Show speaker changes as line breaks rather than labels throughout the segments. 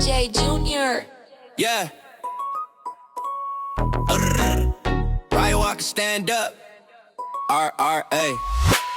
DJ Junior.
Yeah. Raiwaqa, stand up. R.R.A.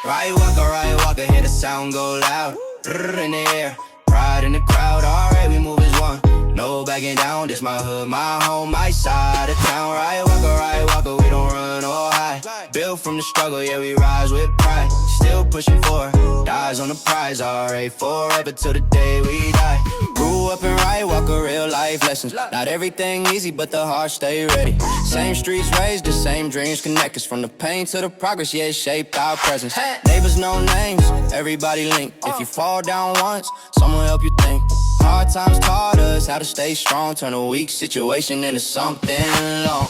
Raiwaqa, hear the sound go loud. In the air, pride in the crowd. R.R.A, we move as one. No backing down, this my hood, my home, my side of town. Raiwaqa, we don't run or hide. Built from the struggle, yeah, we rise with pride. Still pushing forward, dies on the prize. R.R.A forever till the day we die. Grew up in Raiwaqa, real life lessons. Not everything easy, but the heart stay ready. Same streets raised, the same dreams connect us. From the pain to the progress, yeah, it shaped our presence. Neighbors know names, everybody linked. If you fall down once, someone help you think. Hard times taught us how to stay strong. Turn a weak situation into something long.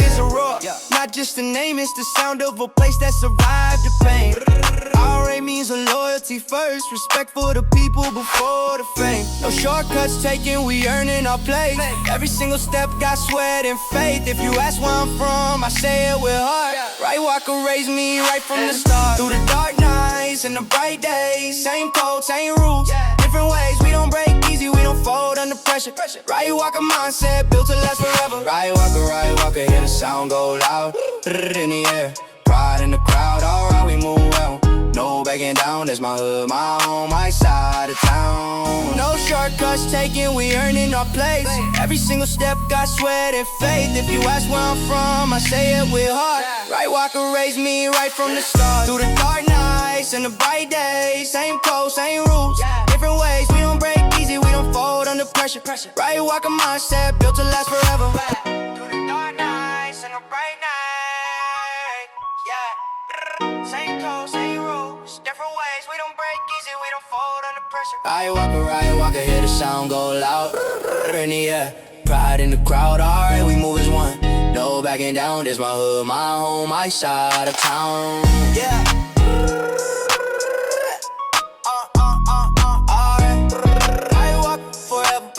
It's a roar, not just a name, it's the sound of a place that survived the pain. R.R.A means a loyalty first, respect for the people before the fame. No shortcuts taken, we earning our place. Every single step got sweat and faith. If you ask where I'm from, I say it with heart. Raiwaqa raised me right from the start. Through the dark nights and the bright days, same code, same rules, different ways. We don't break easy, we don't fold under pressure. Raiwaqa mindset, built to last forever. Raiwaqa, hear the sound go loud. In the air, pride in the crowd. R.R.A, we move well. No backing down, that's my hood, my home, my side of town. No shortcuts taken, we earning our place. Every single step got sweat and faith. If you ask where I'm from, I say it with heart. Raiwaqa raised me right from the start. Through the dark nights and the bright days, same code, same rules, different ways. We don't break easy, we don't fold under pressure. Raiwaqa mindset, built to last forever. Through the dark nights and the bright nights, same code, same rules, different ways. We don't break easy, we don't fold under pressure. Raiwaqa, hear the sound go loud. In the air, pride in the crowd. R.R.A, we move as one. No backing down, this my hood, my home, my side of town. R.R.A, Raiwaqa forever.